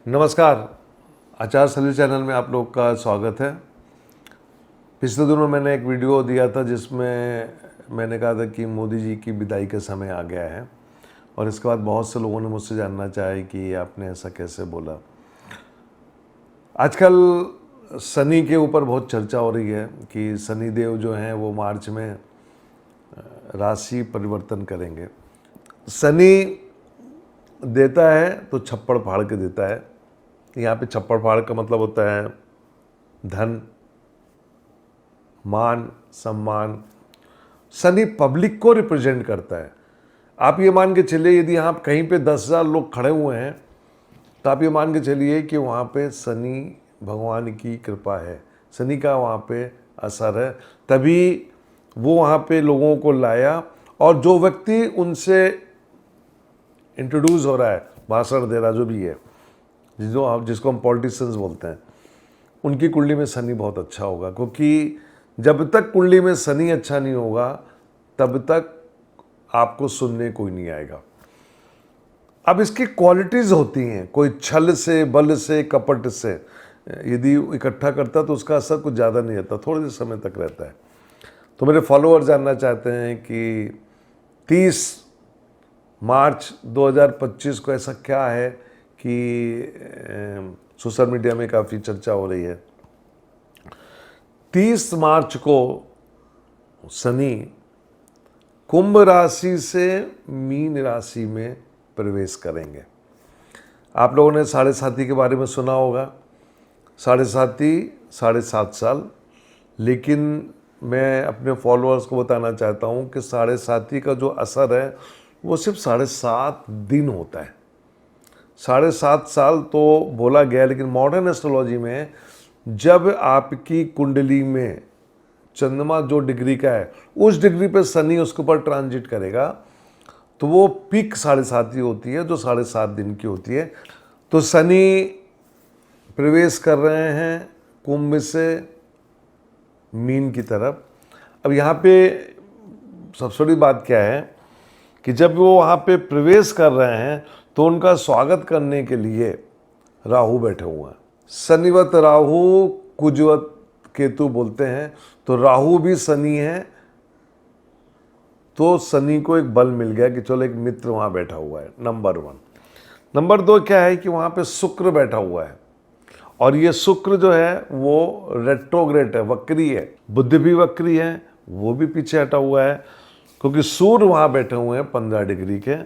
नमस्कार। आचार सलील चैनल में आप लोग का स्वागत है। पिछले दिनों मैंने एक वीडियो दिया था जिसमें मैंने कहा था कि मोदी जी की विदाई का समय आ गया है, और इसके बाद बहुत से लोगों ने मुझसे जानना चाहा कि आपने ऐसा कैसे बोला। आजकल शनि के ऊपर बहुत चर्चा हो रही है कि शनि देव जो हैं वो मार्च में राशि परिवर्तन करेंगे। शनि देता है तो छप्पड़ फाड़ के देता है। यहाँ पे छप्पड़ फाड़ का मतलब होता है धन, मान, सम्मान। शनि पब्लिक को रिप्रेजेंट करता है। आप ये मान के चलिए, यदि आप कहीं पे 10,000 लोग खड़े हुए हैं तो आप ये मान के चलिए कि वहाँ पे शनि भगवान की कृपा है, शनि का वहाँ पे असर है, तभी वो वहाँ पे लोगों को लाया। और जो व्यक्ति उनसे इंट्रोड्यूस हो रहा है, भाषण दे रहा, जो भी है, जिसको हम पॉलिटिशियंस बोलते हैं, उनकी कुंडली में शनि बहुत अच्छा होगा। क्योंकि जब तक कुंडली में शनि अच्छा नहीं होगा तब तक आपको सुनने कोई नहीं आएगा। अब इसकी क्वालिटीज़ होती हैं, कोई छल से, बल से, कपट से यदि इकट्ठा करता तो उसका असर कुछ ज़्यादा नहीं रहता, थोड़े से समय तक रहता है। तो मेरे फॉलोअर जानना चाहते हैं कि 30 मार्च 2025 को ऐसा क्या है कि सोशल मीडिया में काफ़ी चर्चा हो रही है। 30 मार्च को शनि कुंभ राशि से मीन राशि में प्रवेश करेंगे। आप लोगों ने साढ़े साथी के बारे में सुना होगा। साढ़े साथी 7.5 साल, लेकिन मैं अपने फॉलोअर्स को बताना चाहता हूँ कि साढ़े साथी का जो असर है वो सिर्फ 7.5 दिन होता है। 7.5 साल तो बोला गया, लेकिन मॉडर्न एस्ट्रोलॉजी में जब आपकी कुंडली में चंद्रमा जो डिग्री का है उस डिग्री पे शनि उसके ऊपर ट्रांजिट करेगा तो वो पीक 7.5 होती है, जो 7.5 दिन की होती है। तो शनि प्रवेश कर रहे हैं कुंभ से मीन की तरफ। अब यहाँ पे सबसे बड़ी बात क्या है कि जब वो वहाँ पे प्रवेश कर रहे हैं तो उनका स्वागत करने के लिए राहु बैठे हुए हैं। शनिवत राहु, कुजवत केतु बोलते हैं, तो राहु भी शनि है। तो शनि को एक बल मिल गया कि चलो एक मित्र वहाँ बैठा हुआ है, नंबर 1। नंबर 2 क्या है कि वहाँ पे शुक्र बैठा हुआ है, और ये शुक्र जो है वो रेट्रोग्रेड है, वक्री है। बुध भी वक्री है, वो भी पीछे हटा हुआ है, क्योंकि सूर्य वहाँ बैठे हुए हैं 15 डिग्री के,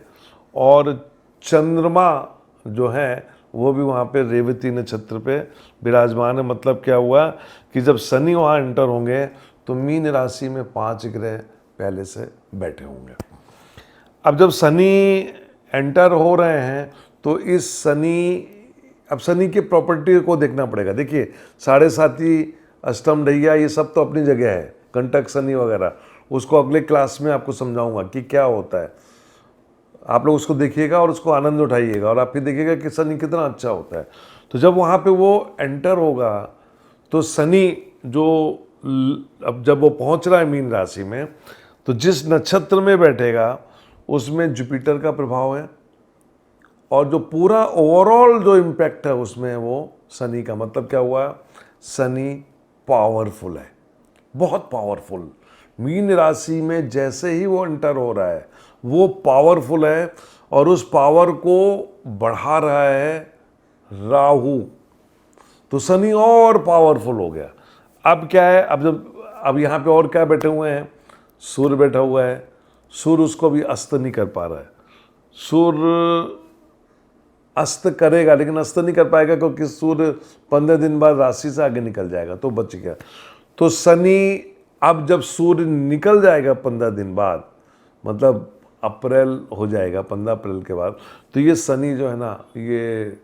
और चंद्रमा जो है वो भी वहाँ पे रेवती नक्षत्र पे विराजमान है। मतलब क्या हुआ कि जब शनि वहाँ एंटर होंगे तो मीन राशि में 5 ग्रह पहले से बैठे होंगे। अब जब शनि एंटर हो रहे हैं तो इस अब शनि की प्रॉपर्टी को देखना पड़ेगा। देखिए, साढ़े साथी, अष्टम ढैया, ये सब तो अपनी जगह है, कंटक शनि वगैरह, उसको अगले क्लास में आपको समझाऊंगा कि क्या होता है। आप लोग उसको देखिएगा और उसको आनंद उठाइएगा, और आप फिर देखिएगा कि शनि कितना अच्छा होता है। तो जब वहाँ पे वो एंटर होगा तो शनि अब जब वो पहुँच रहा है मीन राशि में, तो जिस नक्षत्र में बैठेगा उसमें जुपिटर का प्रभाव है, और जो पूरा ओवरऑल जो इम्पैक्ट है उसमें वो शनि का। मतलब क्या हुआ, शनि पावरफुल है, बहुत पावरफुल। मीन राशि में जैसे ही वो एंटर हो रहा है वो पावरफुल है, और उस पावर को बढ़ा रहा है राहु। तो शनि और पावरफुल हो गया। अब क्या है, अब यहाँ पे और क्या बैठे हुए हैं, सूर्य बैठा हुआ है। सूर्य उसको भी अस्त नहीं कर पा रहा है। सूर्य अस्त करेगा लेकिन अस्त नहीं कर पाएगा, क्योंकि सूर्य 15 दिन बाद राशि से आगे निकल जाएगा, तो बच गया। तो शनि अब जब सूर्य निकल जाएगा 15 दिन बाद, मतलब अप्रैल हो जाएगा, 15 अप्रैल के बाद, तो ये शनि जो है ना, ये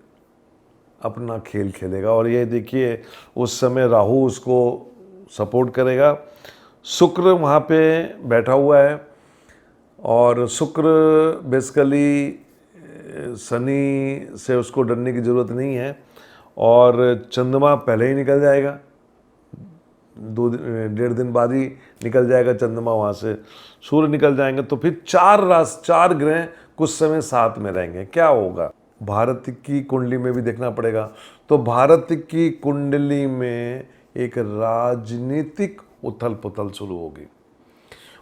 अपना खेल खेलेगा। और ये देखिए, उस समय राहु उसको सपोर्ट करेगा। शुक्र वहाँ पे बैठा हुआ है, और शुक्र बेसिकली शनि से उसको डरने की ज़रूरत नहीं है। और चंद्रमा पहले ही निकल जाएगा, 1.5 दिन बाद ही निकल जाएगा चंद्रमा वहाँ से। सूर्य निकल जाएंगे तो फिर 4 ग्रह कुछ समय साथ में रहेंगे। क्या होगा, भारत की कुंडली में भी देखना पड़ेगा। तो भारत की कुंडली में एक राजनीतिक उथल पुथल शुरू होगी,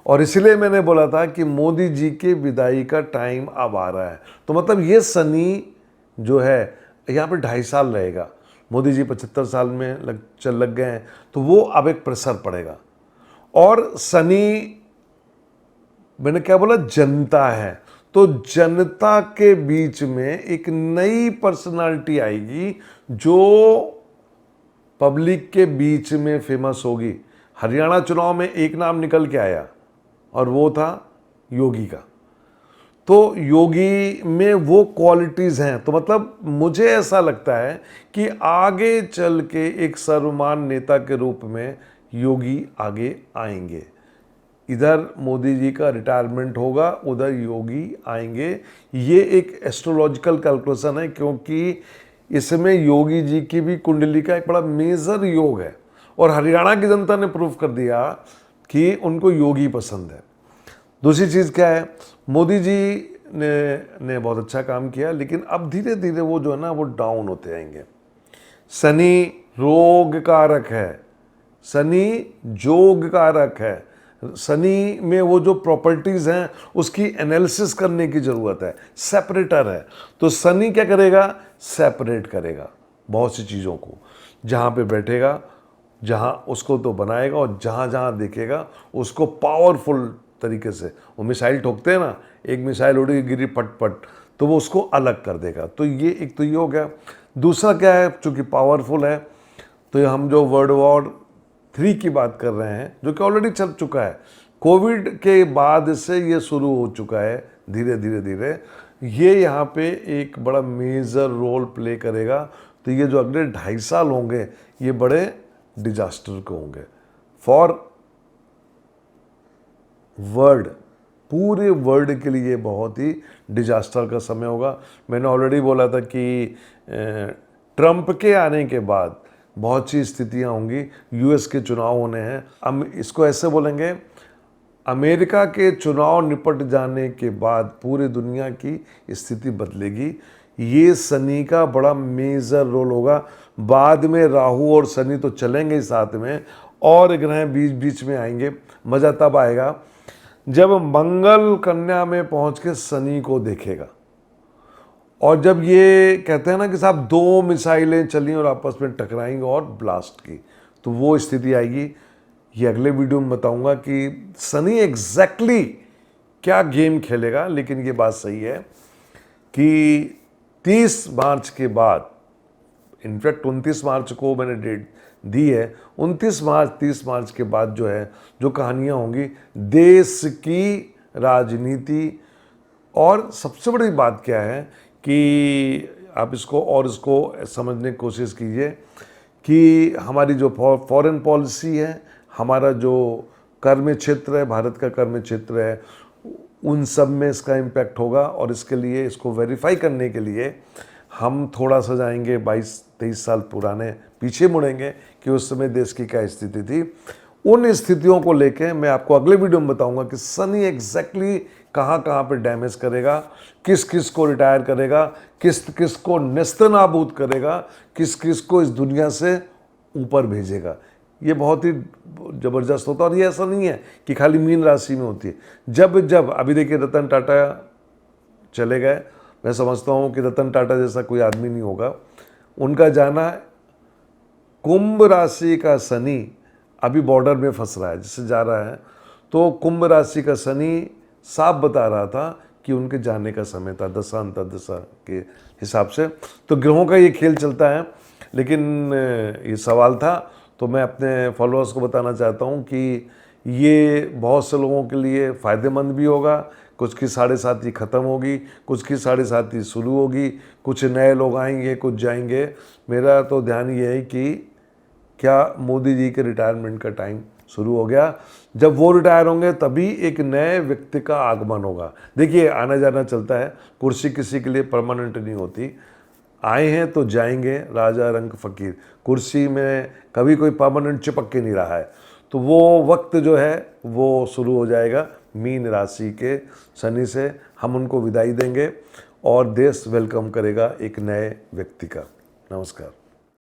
और इसलिए मैंने बोला था कि मोदी जी के विदाई का टाइम अब आ रहा है। तो मतलब ये शनि जो है यहाँ पे 2.5 साल रहेगा। मोदी जी 75 साल में लग गए हैं, तो वो अब एक प्रेशर पड़ेगा। और शनि, मैंने क्या बोला, जनता है, तो जनता के बीच में एक नई पर्सनालिटी आएगी जो पब्लिक के बीच में फेमस होगी। हरियाणा चुनाव में एक नाम निकल के आया और वो था योगी का। तो योगी में वो क्वालिटीज़ हैं, तो मतलब मुझे ऐसा लगता है कि आगे चल के एक सर्वमान्य नेता के रूप में योगी आगे आएंगे। इधर मोदी जी का रिटायरमेंट होगा, उधर योगी आएंगे। ये एक एस्ट्रोलॉजिकल कैलकुलेशन है, क्योंकि इसमें योगी जी की भी कुंडली का एक बड़ा मेजर योग है, और हरियाणा की जनता ने प्रूव कर दिया कि उनको योगी पसंद है। दूसरी चीज़ क्या है, मोदी जी ने बहुत अच्छा काम किया, लेकिन अब धीरे धीरे वो जो है ना वो डाउन होते आएंगे। शनि रोग कारक है, शनि जोग कारक है। शनि में वो जो प्रॉपर्टीज़ हैं उसकी एनालिसिस करने की ज़रूरत है, सेपरेटर है। तो शनि क्या करेगा, सेपरेट करेगा बहुत सी चीज़ों को। जहाँ पे बैठेगा, जहाँ उसको तो बनाएगा, और जहाँ जहाँ देखेगा उसको पावरफुल तरीके से, वो मिसाइल ठोकते हैं ना, एक मिसाइल उड़ी गिरी पट पट, तो वो उसको अलग कर देगा। तो ये एक तो ये हो गया। दूसरा क्या है, चूँकि पावरफुल है, तो हम जो वर्ल्ड वॉर 3 की बात कर रहे हैं, जो कि ऑलरेडी चल चुका है, कोविड के बाद से ये शुरू हो चुका है धीरे धीरे धीरे, ये यहाँ पे एक बड़ा मेजर रोल प्ले करेगा। तो ये जो अगले 2.5 साल होंगे, ये बड़े डिजास्टर के होंगे फॉर वर्ल्ड, पूरे वर्ल्ड के लिए बहुत ही डिजास्टर का समय होगा। मैंने ऑलरेडी बोला था कि ट्रंप के आने के बाद बहुत सी स्थितियां होंगी। यूएस के चुनाव होने हैं, हम इसको ऐसे बोलेंगे, अमेरिका के चुनाव निपट जाने के बाद पूरी दुनिया की स्थिति बदलेगी। ये शनि का बड़ा मेजर रोल होगा। बाद में राहु और शनि तो चलेंगे ही साथ में, और ग्रह बीच बीच में आएंगे। मज़ा तब आएगा जब मंगल कन्या में पहुंच के शनि को देखेगा, और जब ये कहते हैं ना कि साहब 2 मिसाइलें चली और आपस में टकराएंगी और ब्लास्ट की, तो वो स्थिति आएगी। ये अगले वीडियो में बताऊंगा कि शनि एग्जैक्टली क्या गेम खेलेगा। लेकिन ये बात सही है कि 30 मार्च के बाद, इनफैक्ट 29 मार्च को मैंने डेट दी है, 29 मार्च 30 मार्च के बाद जो है, जो कहानियाँ होंगी देश की राजनीति। और सबसे बड़ी बात क्या है कि आप इसको समझने की कोशिश कीजिए कि हमारी जो फॉरेन पॉलिसी है, हमारा जो कर्म क्षेत्र है, भारत का कर्म क्षेत्र है, उन सब में इसका इम्पैक्ट होगा। और इसके लिए, इसको वेरीफाई करने के लिए हम थोड़ा सा जाएंगे 22-23 साल पुराने पीछे मुड़ेंगे कि उस समय देश की क्या स्थिति थी। उन स्थितियों को लेके मैं आपको अगले वीडियो में बताऊंगा कि शनि एग्जैक्टली कहाँ कहाँ पे डैमेज करेगा, किस किस को रिटायर करेगा, किस किस को नेस्तनाबूद करेगा, किस किस को इस दुनिया से ऊपर भेजेगा। ये बहुत ही ज़बरदस्त होता है। और ये ऐसा नहीं है कि खाली मीन राशि में होती है। जब अभी देखिए रतन टाटा चले गए, मैं समझता हूँ कि रतन टाटा जैसा कोई आदमी नहीं होगा। उनका जाना, कुंभ राशि का शनि अभी बॉर्डर में फंस रहा है जिससे जा रहा है, तो कुंभ राशि का शनि साफ बता रहा था कि उनके जाने का समय था, दशा अंतर्दशा के हिसाब से। तो ग्रहों का ये खेल चलता है। लेकिन ये सवाल था, तो मैं अपने फॉलोअर्स को बताना चाहता हूँ कि ये बहुत से लोगों के लिए फ़ायदेमंद भी होगा। कुछ की 7.5 ख़त्म होगी, कुछ की 7.5 शुरू होगी, कुछ नए लोग आएंगे, कुछ जाएंगे। मेरा तो ध्यान ये है कि क्या मोदी जी के रिटायरमेंट का टाइम शुरू हो गया। जब वो रिटायर होंगे तभी एक नए व्यक्ति का आगमन होगा। देखिए, आना जाना चलता है, कुर्सी किसी के लिए परमानेंट नहीं होती। आए हैं तो जाएंगे, राजा रंक फ़कीर। कुर्सी में कभी कोई परमानेंट चिपक के नहीं रहा है। तो वो वक्त जो है वो शुरू हो जाएगा मीन राशि के शनि से। हम उनको विदाई देंगे और देश वेलकम करेगा एक नए व्यक्ति का। नमस्कार।